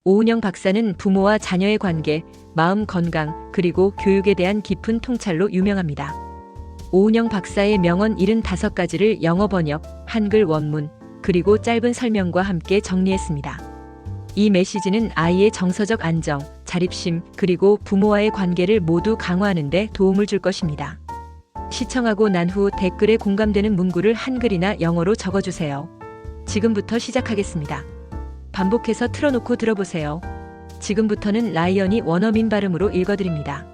오은영 박사는 부모와 자녀의 관계, 마음 건강, 그리고 교육에 대한 깊은 통찰로 유명합니다. 오은영 박사의 명언 75가지를 영어 번역, 한글 원문, 그리고 짧은 설명과 함께 정리했습니다. 이 메시지는 아이의 정서적 안정, 자립심, 그리고 부모와의 관계를 모두 강화하는 데 도움을 줄 것입니다. 시청하고 난 후 댓글에 공감되는 문구를 한글이나 영어로 적어주세요. 지금부터 시작하겠습니다. 반복해서 틀어놓고 들어보세요. 지금부터는 라이언이 원어민 발음으로 읽어드립니다.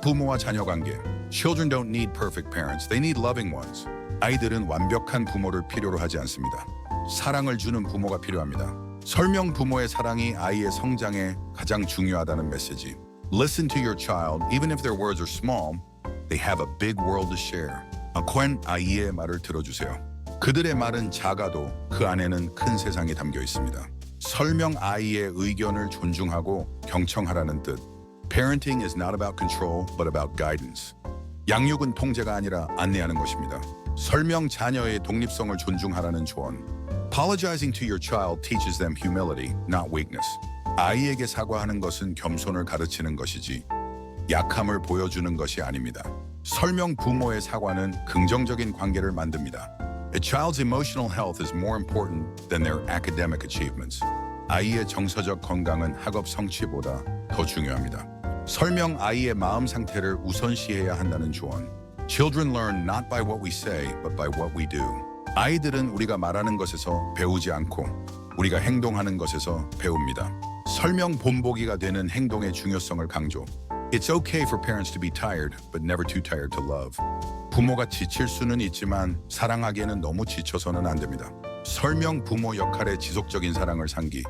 부모와 자녀 관계. Children don't need perfect parents. They need loving ones. 아이들은 완벽한 부모를 필요로 하지 않습니다. 사랑을 주는 부모가 필요합니다. 설명 부모의 사랑이 아이의 성장에 가장 중요하다는 메시지. Listen to your child, even if their words are small. They have a big world to share. 아이의 말을 들어주세요. 그들의 말은 작아도 그 안에는 큰 세상이 담겨 있습니다. 설명 아이의 의견을 존중하고 경청하라는 뜻. Parenting is not about control, but about guidance. 양육은 통제가 아니라 안내하는 것입니다. 설명 자녀의 독립성을 존중하라는 조언. Apologizing to your child teaches them humility, not weakness. 아이에게 사과하는 것은 겸손을 가르치는 것이지 약함을 보여주는 것이 아닙니다. 설명 부모의 사과는 긍정적인 관계를 만듭니다. A child's emotional health is more important than their academic achievements. 아이의 정서적 건강은 학업 성취보다 더 중요합니다. 설명 아이의 마음 상태를 우선시해야 한다는 조언. Children learn not by what we say, but by what we do. 아이들은 우리가 말하는 것에서 배우지 않고 우리가 행동하는 것에서 배웁니다. 설명 본보기가 되는 행동의 중요성을 강조. It's okay for parents to be tired, but never too tired to love. 부모가 지칠 수는 있지만 사랑하기에는 너무 지쳐서는 안 됩니다. 설명 부모 역할의 지속적인 사랑을 상기.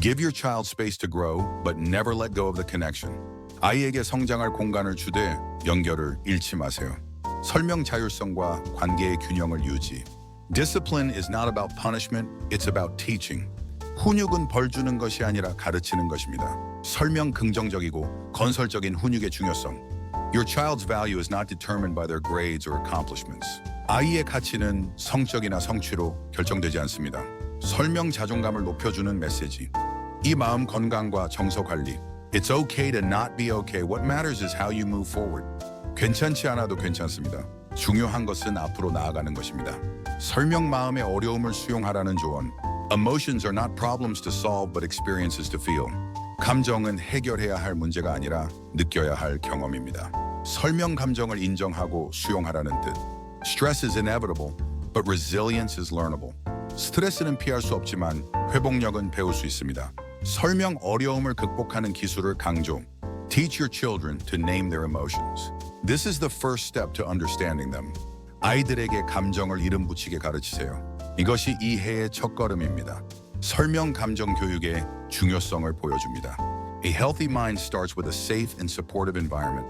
Give your child space to grow, but never let go of the connection. 아이에게 성장할 공간을 주되 연결을 잃지 마세요. 설명 자율성과 관계의 균형을 유지. Discipline is not about punishment, it's about teaching. 훈육은 벌 주는 것이 아니라 가르치는 것입니다. 설명 긍정적이고 건설적인 훈육의 중요성. Your child's value is not determined by their grades or accomplishments. 아이의 가치는 성적이나 성취로 결정되지 않습니다. 설명 자존감을 높여주는 메시지. 이 마음 건강과 정서 관리. It's okay to not be okay. What matters is how you move forward. 괜찮지 않아도 괜찮습니다. 중요한 것은 앞으로 나아가는 것입니다. 설명 마음의 어려움을 수용하라는 조언. Emotions are not problems to solve, but experiences to feel. 감정은 해결해야 할 문제가 아니라 느껴야 할 경험입니다. 설명 감정을 인정하고 수용하라는 뜻. Stress is inevitable, but resilience is learnable. 스트레스는 피할 수 없지만 회복력은 배울 수 있습니다. 설명 어려움을 극복하는 기술을 강조. Teach your children to name their emotions. This is the first step to understanding them. 아이들에게 감정을 이름 붙이게 가르치세요. 이것이 이해의 첫걸음입니다. 설명 감정 교육의 중요성을 보여줍니다. A healthy mind starts with a safe and supportive environment.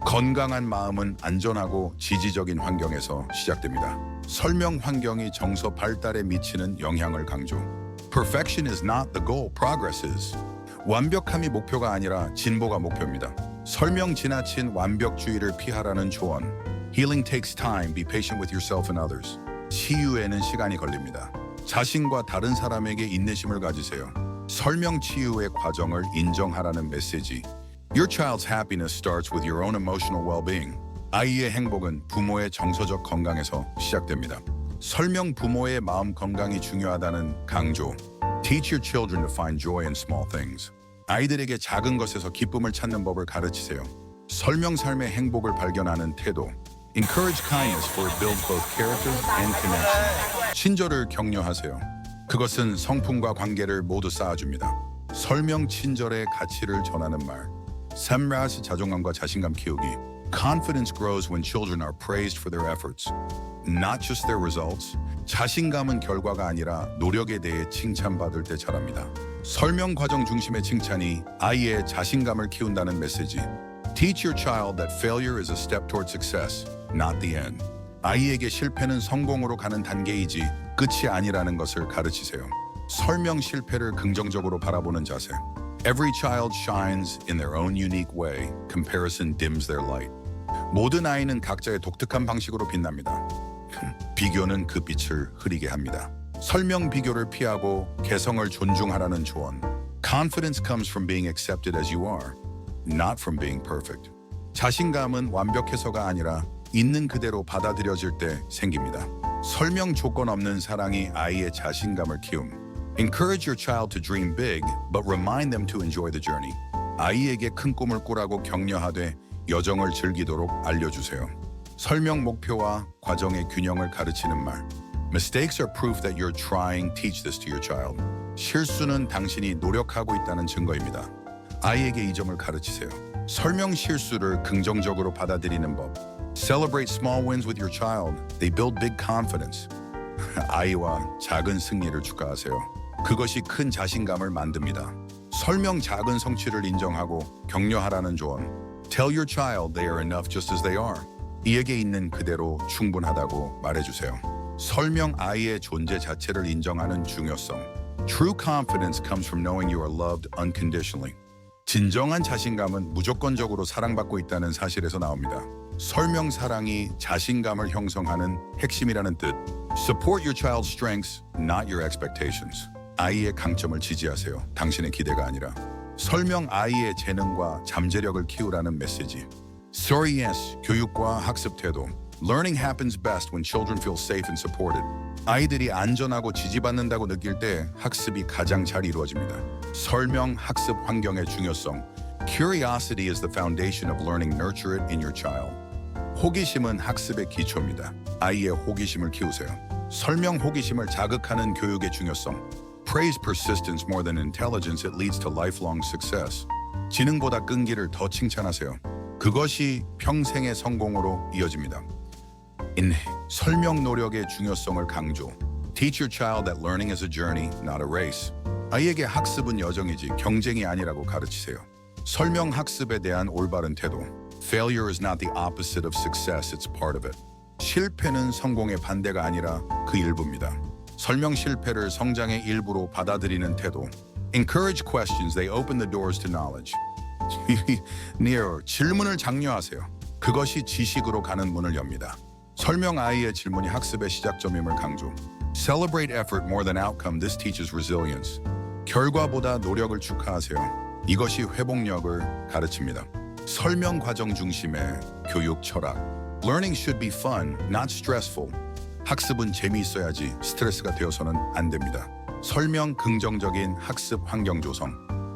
건강한 마음은 안전하고 지지적인 환경에서 시작됩니다. 설명 환경이 정서 발달에 미치는 영향을 강조. Perfection is not the goal, progress is. 완벽함이 목표가 아니라 진보가 목표입니다. 설명 지나친 완벽주의를 피하라는 조언. Healing takes time, be patient with yourself and others. 치유에는 시간이 걸립니다. 자신과 다른 사람에게 인내심을 가지세요. 설명 치유의 과정을 인정하라는 메시지. Your child's happiness starts with your own emotional well-being. 아이의 행복은 부모의 정서적 건강에서 시작됩니다. 설명 부모의 마음 건강이 중요하다는 강조. Teach your children to find joy in small things. 아이들에게 작은 것에서 기쁨을 찾는 법을 가르치세요. 설명 삶의 행복을 발견하는 태도. Encourage kindness for it builds both character and connection. 친절을 격려하세요. 그것은 성품과 관계를 모두 쌓아줍니다. 설명 친절의 가치를 전하는 말. 샘라스 자존감과 자신감 키우기. Confidence grows when children are praised for their efforts, not just their results. 자신감은 결과가 아니라 노력에 대해 칭찬받을 때 자랍니다. 설명 과정 중심의 칭찬이 아이의 자신감을 키운다는 메시지. Teach your child that failure is a step toward success, not the end. 아이에게 실패는 성공으로 가는 단계이지 끝이 아니라는 것을 가르치세요. 설명 실패를 긍정적으로 바라보는 자세. Every child shines in their own unique way. Comparison dims their light. 모든 아이는 각자의 독특한 방식으로 빛납니다. 비교는 그 빛을 흐리게 합니다. 설명 비교를 피하고 개성을 존중하라는 조언. Confidence comes from being accepted as you are, not from being perfect. 자신감은 완벽해서가 아니라 있는 그대로 받아들여질 때 생깁니다. 설명 조건 없는 사랑이 아이의 자신감을 키움. Encourage your child to dream big, but remind them to enjoy the journey. 아이에게 큰 꿈을 꾸라고 격려하되 여정을 즐기도록 알려주세요. 설명 목표와 과정의 균형을 가르치는 말. Mistakes are proof that you're trying. Teach this to your child. 실수는 당신이 노력하고 있다는 증거입니다. 아이에게 이 점을 가르치세요. 설명 실수를 긍정적으로 받아들이는 법. Celebrate small wins with your child. They build big confidence. 아이와 작은 승리를 축하하세요. 그것이 큰 자신감을 만듭니다. 설명 작은 성취를 인정하고 격려하라는 조언. Tell your child they are enough just as they are. 이에게 있는 그대로 충분하다고 말해주세요. 설명 아이의 존재 자체를 인정하는 중요성. True confidence comes from knowing you are loved unconditionally. 진정한 자신감은 무조건적으로 사랑받고 있다는 사실에서 나옵니다. 설명 사랑이 자신감을 형성하는 핵심이라는 뜻. Support your child's strengths, not your expectations. 아이의 강점을 지지하세요. 당신의 기대가 아니라. 설명 아이의 재능과 잠재력을 키우라는 메시지. Story yes, 교육과 학습 태도. Learning happens best when children feel safe and supported. 아이들이 안전하고 지지받는다고 느낄 때 학습이 가장 잘 이루어집니다. 설명 학습 환경의 중요성. Curiosity is the foundation of learning. Nurture it in your child. 호기심은 학습의 기초입니다. 아이의 호기심을 키우세요. 설명 호기심을 자극하는 교육의 중요성. Praise persistence more than intelligence. It leads to lifelong success. 지능보다 끈기를 더 칭찬하세요. 그것이 평생의 성공으로 이어집니다. 설명 노력의 중요성을 강조. Teach your child that learning is a journey, not a race. 아이에게 학습은 여정이지 경쟁이 아니라고 가르치세요. 설명 학습에 대한 올바른 태도. Failure is not the opposite of success, it's part of it. 실패는 성공의 반대가 아니라 그 일부입니다. 설명 실패를 성장의 일부로 받아들이는 태도. Encourage questions, they open the doors to knowledge. 질문을 장려하세요. 그것이 지식으로 가는 문을 엽니다. 설명 아이의 질문이 학습의 시작점임을 강조. Celebrate effort more than outcome. This teaches resilience. 결과보다 노력을 축하하세요. 이것이 회복력을 가르칩니다. 설명 과정 중심의 교육 철학. Learning should be fun, not stressful. 학습은 재미있어야지 스트레스가 되어서는 안 됩니다. 설명 긍정적인 학습 환경 조성.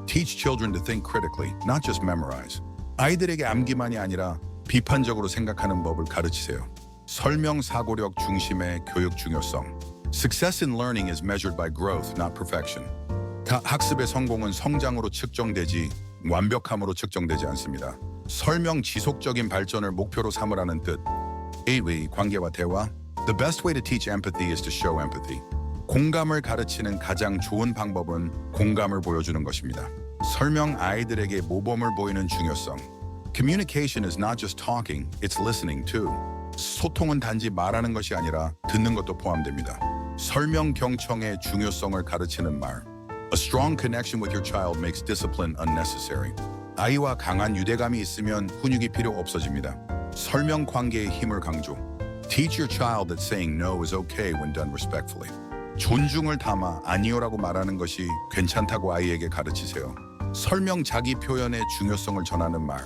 Teach children to think critically, not just memorize. 아이들에게 암기만이 아니라 비판적으로 생각하는 법을 가르치세요. 설명 사고력 중심의 교육 중요성. Success in learning is measured by growth, not perfection. 학습의 성공은 성장으로 측정되지 완벽함으로 측정되지 않습니다. 설명 지속적인 발전을 목표로 삼으라는 뜻. 1위 관계와 대화. The best way to teach empathy is to show empathy. 공감을 가르치는 가장 좋은 방법은 공감을 보여주는 것입니다. 설명 아이들에게 모범을 보이는 중요성. Communication is not just talking, it's listening too. 소통은 단지 말하는 것이 아니라 듣는 것도 포함됩니다. 설명 경청의 중요성을 가르치는 말. A strong connection with your child makes discipline unnecessary. 아이와 강한 유대감이 있으면 훈육이 필요 없어집니다. 설명 관계의 힘을 강조. Teach your child that saying no is okay when done respectfully. 존중을 담아 아니요라고 말하는 것이 괜찮다고 아이에게 가르치세요. 설명 자기 표현의 중요성을 전하는 말.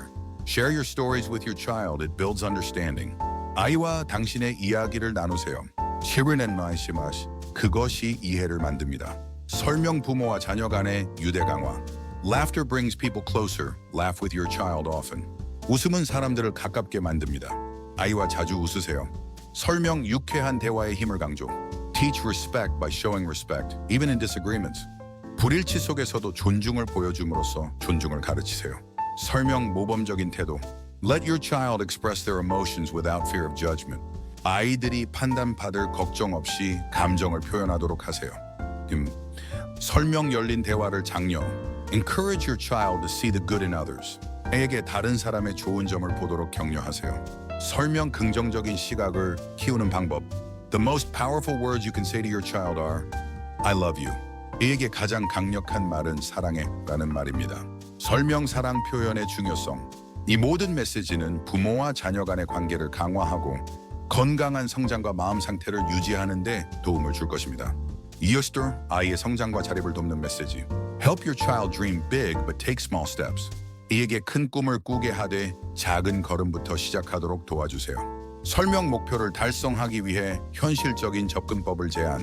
Share your stories with your child. It builds understanding. 아이와 당신의 이야기를 나누세요. 실현한 말씀하시. 그것이 이해를 만듭니다. 설명 부모와 자녀 간의 유대 강화. Laughter brings people closer. Laugh with your child often. 웃음은 사람들을 가깝게 만듭니다. 아이와 자주 웃으세요. 설명 유쾌한 대화의 힘을 강조. Teach respect by showing respect, even in disagreements. 불일치 속에서도 존중을 보여줌으로써 존중을 가르치세요. 설명 모범적인 태도. Let your child express their emotions without fear of judgment. 아이들이 판단받을 걱정 없이 감정을 표현하도록 하세요. 설명 열린 대화를 장려. Encourage your child to see the good in others. 아이에게 다른 사람의 좋은 점을 보도록 격려하세요. 설명 긍정적인 시각을 키우는 방법. The most powerful words you can say to your child are I love you. 이에게 가장 강력한 말은 사랑해 라는 말입니다. 설명 사랑 표현의 중요성. 이 모든 메시지는 부모와 자녀 간의 관계를 강화하고 건강한 성장과 마음 상태를 유지하는 데 도움을 줄 것입니다. 이어스터 아이의 성장과 자립을 돕는 메시지. Help your child dream big but take small steps. 이에게 큰 꿈을 꾸게 하되 작은 걸음부터 시작하도록 도와주세요. 설명 목표를 달성하기 위해 현실적인 접근법을 제안.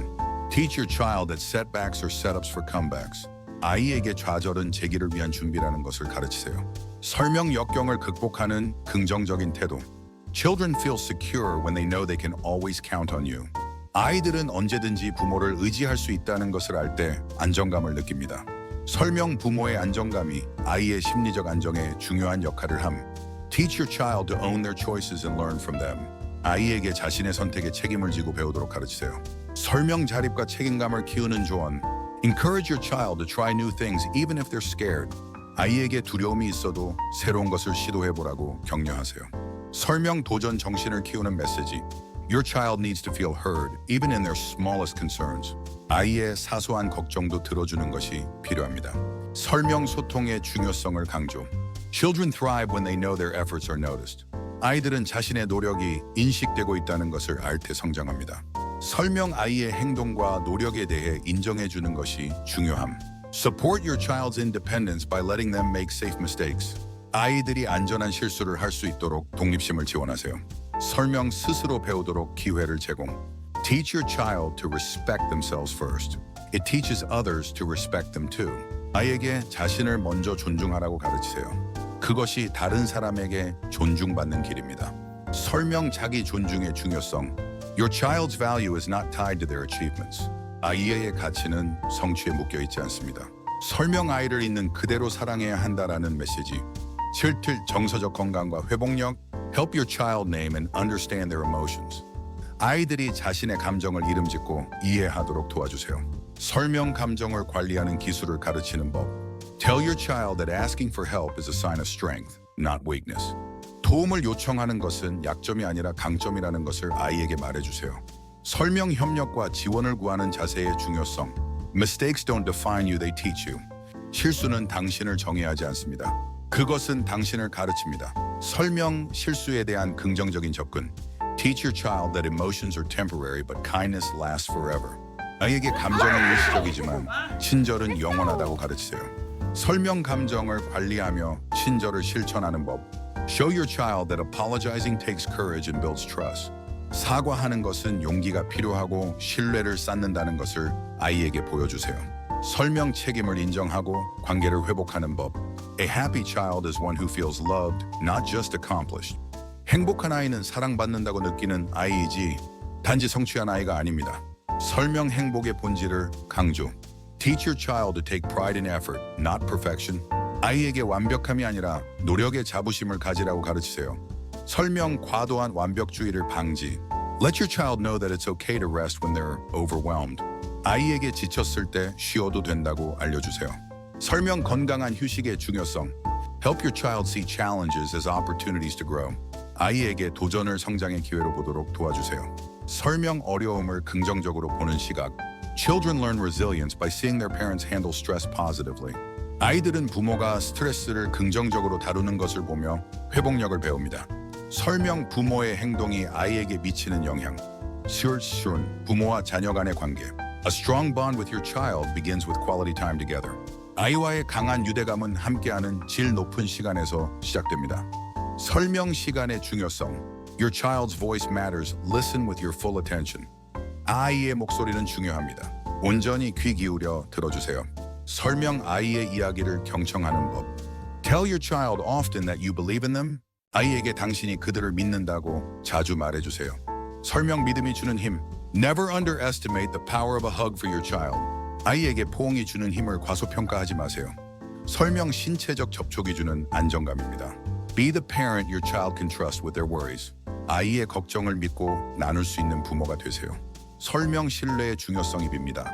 Teach your child that setbacks are setups for comebacks. 아이에게 좌절은 재기를 위한 준비라는 것을 가르치세요. 설명 역경을 극복하는 긍정적인 태도. Children feel secure when they know they can always count on you. 아이들은 언제든지 부모를 의지할 수 있다는 것을 알 때 안정감을 느낍니다. 설명 부모의 안정감이 아이의 심리적 안정에 중요한 역할을 함. Teach your child to own their choices and learn from them. 아이에게 자신의 선택에 책임을 지고 배우도록 가르치세요. 설명 자립과 책임감을 키우는 조언. Encourage your child to try new things even if they're scared. 아이에게 두려움이 있어도 새로운 것을 시도해보라고 격려하세요. 설명 도전 정신을 키우는 메시지. Your child needs to feel heard, even in their smallest concerns. 아이의 사소한 걱정도 들어주는 것이 필요합니다. 설명 소통의 중요성을 강조. Children thrive when they know their efforts are noticed. 아이들은 자신의 노력이 인식되고 있다는 것을 알 때 성장합니다. 설명 아이의 행동과 노력에 대해 인정해주는 것이 중요함. Support your child's independence by letting them make safe mistakes. 아이들이 안전한 실수를 할 수 있도록 독립심을 지원하세요. 설명 스스로 배우도록 기회를 제공. Teach your child to respect themselves first. It teaches others to respect them too. 아이에게 자신을 먼저 존중하라고 가르치세요. 그것이 다른 사람에게 존중받는 길입니다. 설명 자기 존중의 중요성. Your child's value is not tied to their achievements. 아이의 가치는 성취에 묶여 있지 않습니다. 설명 아이를 있는 그대로 사랑해야 한다라는 메시지. 7. 정서적 건강과 회복력. Help your child name and understand their emotions. 아이들이 자신의 감정을 이름짓고 이해하도록 도와주세요. 설명 감정을 관리하는 기술을 가르치는 법. Tell your child that asking for help is a sign of strength, not weakness. 도움을 요청하는 것은 약점이 아니라 강점이라는 것을 아이에게 말해주세요. 설명 협력과 지원을 구하는 자세의 중요성. Mistakes don't define you, they teach you. 실수는 당신을 정의하지 않습니다. 그것은 당신을 가르칩니다. 설명 실수에 대한 긍정적인 접근. Teach your child that emotions are temporary but kindness lasts forever. 아이에게 감정은 일시적이지만 친절은 영원하다고 가르치세요. 설명 감정을 관리하며 친절을 실천하는 법. Show your child that apologizing takes courage and builds trust. 사과하는 것은 용기가 필요하고 신뢰를 쌓는다는 것을 아이에게 보여주세요. 설명 책임을 인정하고 관계를 회복하는 법. A happy child is one who feels loved, not just accomplished. 행복한 아이는 사랑받는다고 느끼는 아이이지 단지 성취한 아이가 아닙니다. 설명 행복의 본질을 강조. Teach your child to take pride in effort, not perfection. 아이에게 완벽함이 아니라 노력의 자부심을 가지라고 가르치세요. 설명 과도한 완벽주의를 방지. Let your child know that it's okay to rest when they're overwhelmed. 아이에게 지쳤을 때 쉬어도 된다고 알려주세요. 설명 건강한 휴식의 중요성. Help your child see challenges as opportunities to grow. 아이에게 도전을 성장의 기회로 보도록 도와주세요. 설명 어려움을 긍정적으로 보는 시각. Children learn resilience by seeing their parents handle stress positively. 아이들은 부모가 스트레스를 긍정적으로 다루는 것을 보며 회복력을 배웁니다. 설명 부모의 행동이 아이에게 미치는 영향. 시울시운 부모와 자녀 간의 관계. A strong bond with your child begins with quality time together. 아이와의 강한 유대감은 함께하는 질 높은 시간에서 시작됩니다. 설명 시간의 중요성. Your child's voice matters. Listen with your full attention. 아이의 목소리는 중요합니다. 온전히 귀 기울여 들어주세요. 설명 아이의 이야기를 경청하는 법. Tell your child often that you believe in them. 아이에게 당신이 그들을 믿는다고 자주 말해주세요. 설명 믿음이 주는 힘. Never underestimate the power of a hug for your child. 아이에게 포옹이 주는 힘을 과소평가하지 마세요. 설명 신체적 접촉이 주는 안정감입니다. Be the parent your child can trust with their worries. 아이의 걱정을 믿고 나눌 수 있는 부모가 되세요. 설명 신뢰의 중요성이 빕니다.